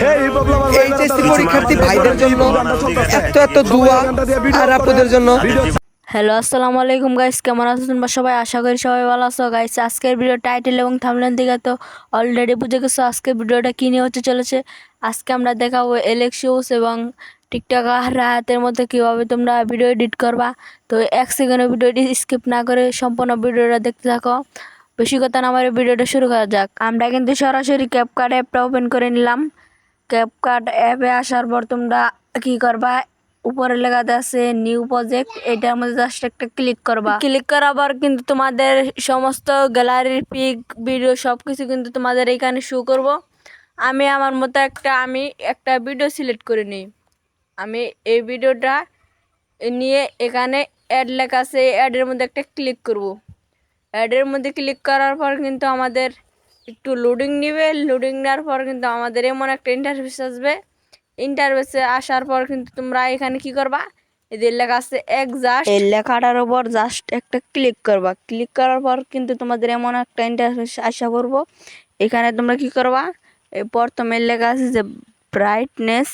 HSC পরীক্ষার্থী ভাইদের জন্য এত এত দোয়া আর আপুদের জন্য। হ্যালো আসসালামু আলাইকুম গাইস, কেমন আছো তোমরা সবাই? আশা করি সবাই ভালো আছো গাইস। আজকের ভিডিও টাইটেল এবং থাম্বনেল দিকে তো অলরেডি বুঝে গেছো আজকের ভিডিওটা কী নিয়ে হতে চলেছে। আজকে আমরা দেখাবো এলেক্সিউস এবং টিকটক রাতের মধ্যে কীভাবে তোমরা ভিডিও এডিট করবা। তো এক সেকেন্ডে ভিডিওটি স্কিপ না করে সম্পূর্ণ ভিডিওটা দেখতে থাকো। বেশি কথা না, আমার ভিডিওটা শুরু করা যাক। আমরা কিন্তু সরাসরি ক্যাপকাট অ্যাপটা ওপেন করে নিলাম। ক্যাপকাট অ্যাপে আসার পর তোমরা কী করবা, উপরে লেখা আছে নিউ প্রজেক্ট, এটার মধ্যে জাস্ট একটা ক্লিক করবা। ক্লিক করার পর কিন্তু তোমাদের সমস্ত গ্যালারির পিক ভিডিও সব কিছু কিন্তু তোমাদের এখানে শো করব। আমি আমার মতো একটা ভিডিও সিলেক্ট করে নিই। আমি এই ভিডিওটা নিয়ে এখানে অ্যাড লেখা আছে, অ্যাডের মধ্যে একটা ক্লিক করব। অ্যাডের মধ্যে ক্লিক করার পর কিন্তু আমাদের একটু লোডিং নেবে। লোডিং নেওয়ার পর কিন্তু আমাদের এমন একটা ইন্টারফেস আসবে। ইন্টারফেসে আসার পর কিন্তু তোমরা এখানে কি করবা, এদের লেখা আছে এক্সাস্ট, এই লেখাটার উপর জাস্ট একটা ক্লিক করবা। ক্লিক করার পর কিন্তু তোমাদের এমন একটা ইন্টারফেস আসা করবো। এখানে তোমরা কি করবা, এই প্রথমে লেখা আছে যে ব্রাইটনেস,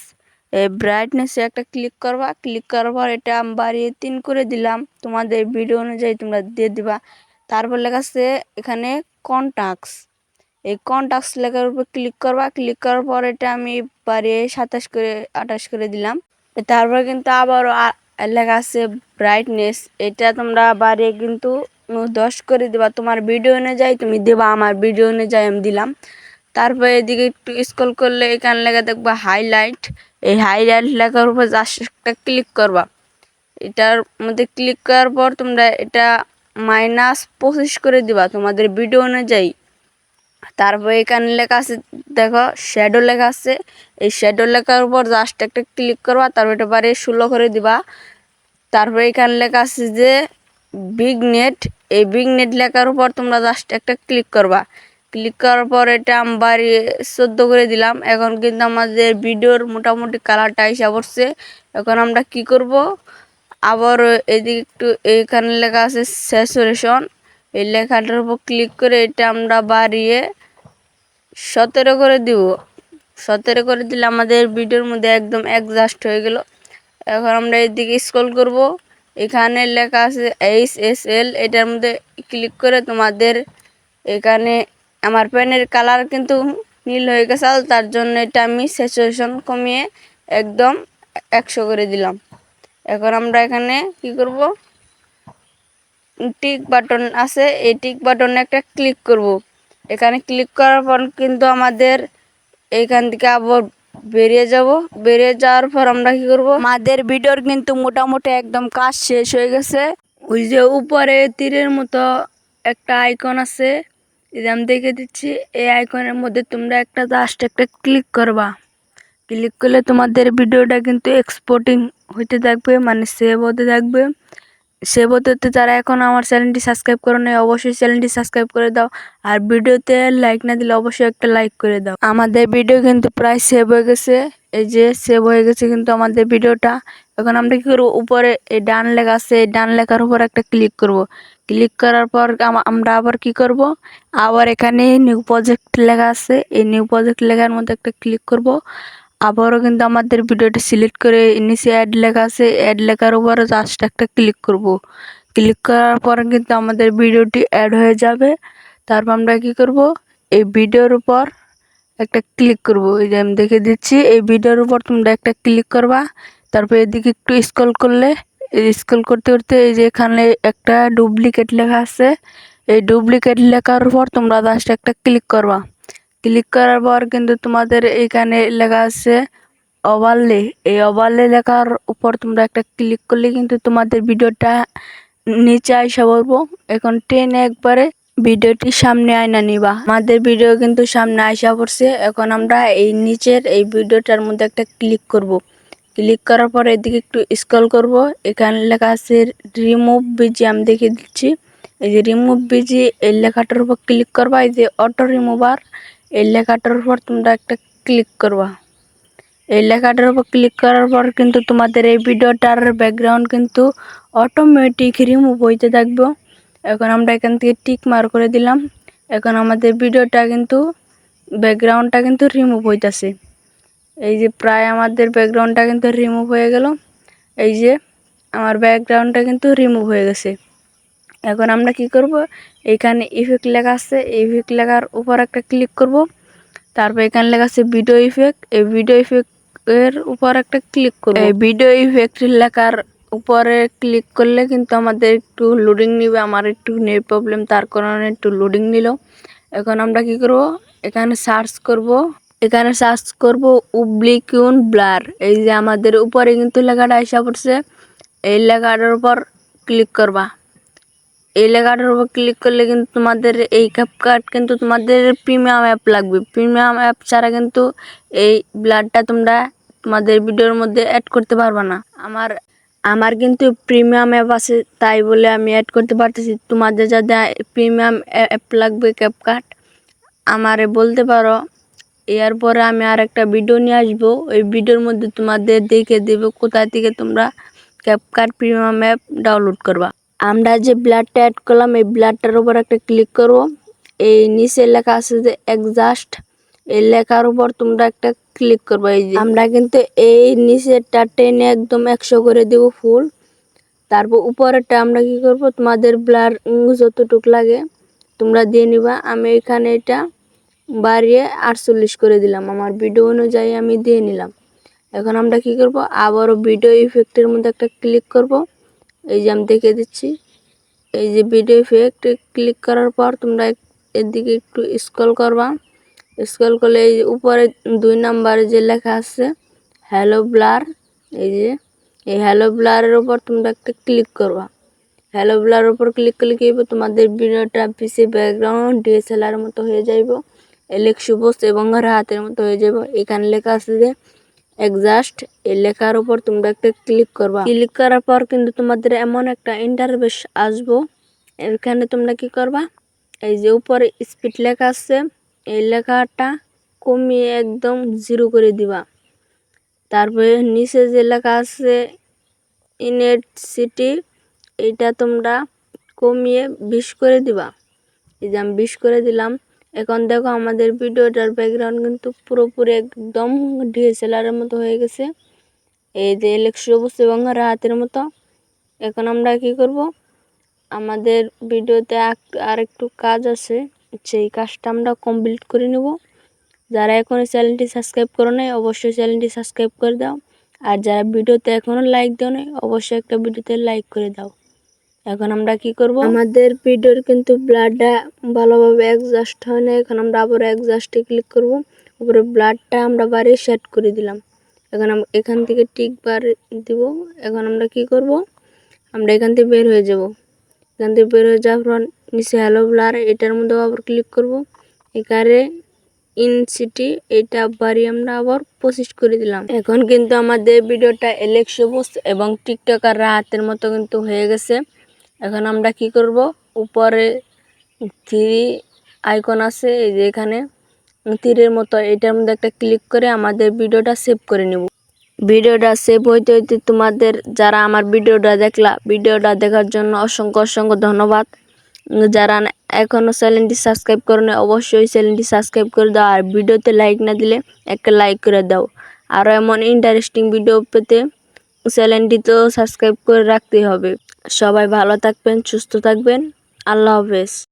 এই ব্রাইটনেসে একটা ক্লিক করবা। ক্লিক করার পর এটা আমি বাড়িয়ে 3 করে দিলাম, তোমাদের ভিডিও অনুযায়ী তোমরা দিয়ে দিবা। তারপর লেখা আছে এখানে কন্টাক্টস, এই কন্টাক্টস লেখার উপর ক্লিক করবা। ক্লিক করার পর এটা আমি বাড়িয়ে 27 করে 28 করে দিলাম। তারপর কিন্তু আবারও লেখা আছে ব্রাইটনেস, এটা তোমরা বাড়িয়ে কিন্তু 10 করে দিবা। তোমার ভিডিও অনুযায়ী তুমি দেবা, আমার ভিডিও অনুযায়ী আমি দিলাম। তারপর এদিকে একটু স্ক্রল করলে এখানে লেখা দেখবা হাইলাইট, এই হাইলাইট লেখার উপর জাস্ট একটা ক্লিক করবা। এটার মধ্যে ক্লিক করার পর তোমরা এটা -25 করে দিবা তোমাদের ভিডিও অনুযায়ী। তারপর এখানে লেখা আছে দেখো শ্যাডো লেখা আছে, এই শ্যাডো লেখার উপর জাস্ট একটা ক্লিক করবা। তারপর এটা বারে 16 করে দিবা। তারপর এখানে লেখা আছে যে বিগ নেট, এই বিগ নেট লেখার উপর তোমরা জাস্ট একটা ক্লিক করবা। ক্লিক করার পর এটা আমি বাড়িয়ে 14 করে দিলাম। এখন কিন্তু আমাদের ভিডিওর মোটামুটি কালারটা এসে পড়ছে। এখন আমরা কি করব, আবার এদিকে একটু এইখানে লেখা আছে স্যাচুরেশন, এই লেখাটার উপর ক্লিক করে এটা আমরা বাড়িয়ে 17 করে দিব। 17 করে দিলে আমাদের ভিডিওর মধ্যে একদম অ্যাডজাস্ট হয়ে গেল। এখন আমরা এদিকে স্ক্রল করব, এখানে লেখা আছে HSL, এটার মধ্যে ক্লিক করে তোমাদের এখানে আমার পেনের কালার কিন্তু নীল হয়ে গেছে, তার জন্য এটা আমি স্যাচুরেশন কমিয়ে একদম 100 করে দিলাম। এখন আমরা এখানে কি করব, টিক বাটন আছে, এই টিক বাটনে একটা ক্লিক করব। এখানে ক্লিক করার পর কিন্তু আমাদের এইখান থেকে আবার বেরিয়ে যাব। বেরিয়ে যাওয়ার পর আমরা কি করব, আমাদের ভিডিওর কিন্তু মোটামুটি একদম কাজ শেষ হয়ে গেছে। ওই যে উপরে তীরের মতো একটা আইকন আছে, এটা আমি দেখে দিচ্ছি। এই আইকনের মধ্যে তোমরা একটা জাস্ট একটা ক্লিক করবা। ক্লিক করলে তোমাদের ভিডিওটা কিন্তু এক্সপোর্টিং হইতে থাকবে, মানে সেভ হতে থাকবে। সেভ হতে হতে যারা এখন আমার চ্যানেলটি সাবস্ক্রাইব করো নাই, অবশ্যই চ্যানেলটি সাবস্ক্রাইব করে দাও। আর ভিডিওতে লাইক না দিলে অবশ্যই একটা লাইক করে দাও। আমাদের ভিডিও কিন্তু প্রায় সেভ হয়ে গেছে, এই যে সেভ হয়ে গেছে কিন্তু আমাদের ভিডিওটা। এখন আমরা কি করবো, উপরে এই ডান লেখা আছে, এই ডান লেখার উপর একটা ক্লিক করব। ক্লিক করার পর আমরা আবার কি করব, আবার এখানে নিউ প্রজেক্ট লেখা আছে, এই নিউ প্রজেক্ট লেখার মধ্যে একটা ক্লিক করব। আবারও কিন্তু আমাদের ভিডিওটি সিলেক্ট করে নিচে অ্যাড লেখা আছে, অ্যাড লেখার উপর জাস্ট একটা ক্লিক করব। ক্লিক করার পর কিন্তু আমাদের ভিডিওটি অ্যাড হয়ে যাবে। তারপর আমরা কি করব, এই ভিডিওর উপর একটা ক্লিক করব। এই যে আমি দেখে দিচ্ছি, এই ভিডিওর উপর তোমরা একটা ক্লিক করবা। তারপর এদিকে একটু স্ক্রল করলে, স্ক্রল করতে করতে এই যে এখানে একটা ডুপ্লিকেট লেখা আছে, এই ডুপ্লিকেট লেখার উপর তোমরা জাস্ট একটা ক্লিক করবা। ক্লিক করার পর কিন্তু তোমাদের এইখানে লেখা আছে ওভারলে, এই ওভারলে লেখার উপর তোমরা একটা ক্লিক করলে কিন্তু তোমাদের ভিডিওটা নিচে আইসা পড়বো। এখন টেনে একবারে ভিডিওটি সামনে আয়না নিবা। আমাদের ভিডিও কিন্তু সামনে আইসা পড়ছে। এখন আমরা এই নিচের এই ভিডিওটার মধ্যে একটা ক্লিক করব। ক্লিক করার পর এদিকে একটু স্ক্রল করব, এখানে লেখা আছে রিমুভ বিজি, আমি দেখে দিচ্ছি। এই যে রিমুভ বিজি, এই লেখাটার উপর ক্লিক করবা। এই যে অটো রিমুভার, এই লেখাটার উপর তোমরা একটা ক্লিক করবা। এই লেখাটার উপর ক্লিক করার পর কিন্তু তোমাদের এই ভিডিওটার ব্যাকগ্রাউন্ড কিন্তু অটোমেটিক রিমুভ হইতে থাকবে। এখন আমরা এখান থেকে টিক মার করে দিলাম। এখন আমাদের ভিডিওটা কিন্তু ব্যাকগ্রাউন্ডটা কিন্তু রিমুভ হইতেছে। এই যে প্রায় আমাদের ব্যাকগ্রাউন্ডটা কিন্তু রিমুভ হয়ে গেল। এই যে আমার ব্যাকগ্রাউন্ডটা কিন্তু রিমুভ হয়ে গেছে। এখন আমরা কি করব, এখানে ইফেক্ট লেখা আছে, ইফেক্ট লেখার উপর একটা ক্লিক করব। তারপর এখানে লেখা আছে ভিডিও ইফেক্ট, এই ভিডিও ইফেক্ট এর উপর একটা ক্লিক করব। এই ভিডিও ইফেক্ট লেখার উপরে ক্লিক করলে কিন্তু আমাদের একটু লোডিং নিবে। আমার একটু নেট প্রবলেম, তার কারণে একটু লোডিং নিল। এখন আমরা কি করব, এখানে সার্চ করব। এখানে সার্চ করব উবলিকুন ব্লার। এই যে আমাদের উপরে কিন্তু লেখাটা এসে পড়ছে, এই লেখাটার উপর ক্লিক করবা। এই লেখাটার উপর ক্লিক করলে কিন্তু তোমাদের এই ক্যাপকাট কিন্তু তোমাদের প্রিমিয়াম অ্যাপ লাগবে। প্রিমিয়াম অ্যাপ ছাড়া কিন্তু এই ব্লারটা তোমরা তোমাদের ভিডিওর মধ্যে অ্যাড করতে পারবে না। আমার কিন্তু প্রিমিয়াম অ্যাপ আছে, তাই বলে আমি অ্যাড করতে পারতেছি। তোমাদের যাদের প্রিমিয়াম অ্যাপ লাগবে ক্যাপকাট, আমারে বলতে পারো। এরপরে আমি আর একটা ভিডিও নিয়ে আসবো, ওই ভিডিওর মধ্যে তোমাদের দেখে দেবো কোথায় থেকে তোমরা ক্যাপকাট প্রিমিয়াম অ্যাপ ডাউনলোড করবা। আমরা যে ব্লাডটা অ্যাড করলাম, এই ব্লাডটার উপর একটা ক্লিক করবো। এই নিচে লেখা আছে যে অ্যাডজাস্ট, এই লেখার উপর তোমরা একটা ক্লিক করবো। এই যে আমরা কিন্তু এই নিচেরটা টেনে একদম 100 করে দেব ফুল। তারপর উপরেরটা আমরা কি করব, তোমাদের ব্লার যতটুক লাগে তোমরা দিয়ে নিবা। আমি এখানে এটা বাড়িয়ে 48 করে দিলাম, আমার ভিডিও অনুযায়ী আমি দিয়ে নিলাম। এখন আমরা কি করব, আবারও ভিডিও ইফেক্টের মধ্যে একটা ক্লিক করব। এই যে আমি দেখে দিচ্ছি, এই যে ভিডিও ইফেক্ট ক্লিক করার পর তোমরা এদিকে একটু স্ক্রল করবা। স্ক্রল করলে এই যে উপরে 2 নম্বরে যে লেখা আছে হ্যালো ব্লার, এই যে এই হ্যালো ব্লারের উপর তোমরা একটা ক্লিক করবা। হ্যালো ব্লারের উপর ক্লিক করলে কি হবে, তোমাদের ভিডিওটা পিসি ব্যাকগ্রাউন্ড ডিএসএলআর মতো হয়ে যাইব, এলেক্সুবোস এবং রাহাতের মতো হয়ে যাব। এখানে লেখা আছে যে অ্যাডজাস্ট, এই লেখার উপর তোমরা একটা ক্লিক করবা। ক্লিক করার পর কিন্তু তোমাদের এমন একটা ইন্টারফেস আসবো। এখানে তোমরা কি করবা, এই যে উপরে স্পিড লেখা আছে, এই লেখাটা কমিয়ে একদম 0 করে দিবা। তারপরে নিচে যে লেখা আছে ইনেটসিটি, এইটা তোমরা কমিয়ে 20 করে দিবা। এই যে আমি 20 করে দিলাম। এখন দেখো আমাদের ভিডিওটার ব্যাকগ্রাউন্ড কিন্তু পুরোপুরি একদম ডিএসএলআরের মতো হয়ে গেছে, এই যে এলেক্সুবোস এবং রাহাতের মতো। এখন আমরা কি করব, আমাদের ভিডিওতে আর একটু কাজ আছে, সেই কাজটা আমরা কমপ্লিট করে নেব। যারা এখনও চ্যানেলটি সাবস্ক্রাইব করো নাই, অবশ্যই চ্যানেলটি সাবস্ক্রাইব করে দাও। আর যারা ভিডিওতে এখনও লাইক দাও নাই, অবশ্যই একটা ভিডিওতে লাইক করে দাও। এখন আমরা কি করব, আমাদের ভিডিওর কিন্তু ব্লাডটা ভালোভাবে অ্যাডজাস্ট হয় না। এখন আমরা আবার অ্যাডজাস্টে ক্লিক করব। উপরে ব্লাডটা আমরা বাড়িয়ে সেট করে দিলাম। এখন এখান থেকে টিক বার দিব। এখন আমরা কি করব, আমরা এখান থেকে বের হয়ে যাব। এখান থেকে বের হয়ে যাওয়ার পর নিচে হ্যালো ব্লার, এটার মধ্যে আবার ক্লিক করব। এখানে ইনসিটি, এটা বাড়িয়ে আমরা আবার 25 করে দিলাম। এখন কিন্তু আমাদের ভিডিওটা এলেক্সুবোস এবং টিকটকার রাহাতের মতো কিন্তু হয়ে গেছে। এখন আমরা কি করব, উপরে 3 আইকন আছে, এই যে এখানে তীরের মতো, এটার মধ্যে একটা ক্লিক করে আমাদের ভিডিওটা সেভ করে নেব। ভিডিওটা সেভ হইতে হইতে তোমাদের যারা আমার ভিডিওটা দেখলা, ভিডিওটা দেখার জন্য অসংখ্য অসংখ্য ধন্যবাদ। যারা এখনও চ্যানেলটি সাবস্ক্রাইব করো না, অবশ্যই চ্যানেলটি সাবস্ক্রাইব করে দাও। আর ভিডিওতে লাইক না দিলে একটা লাইক করে দাও। আরও এমন ইন্টারেস্টিং ভিডিও পেতে চ্যানেলটি তো সাবস্ক্রাইব করে রাখতেই হবে। সবাই ভালো থাকবেন, সুস্থ থাকবেন। আল্লাহ হাফেজ।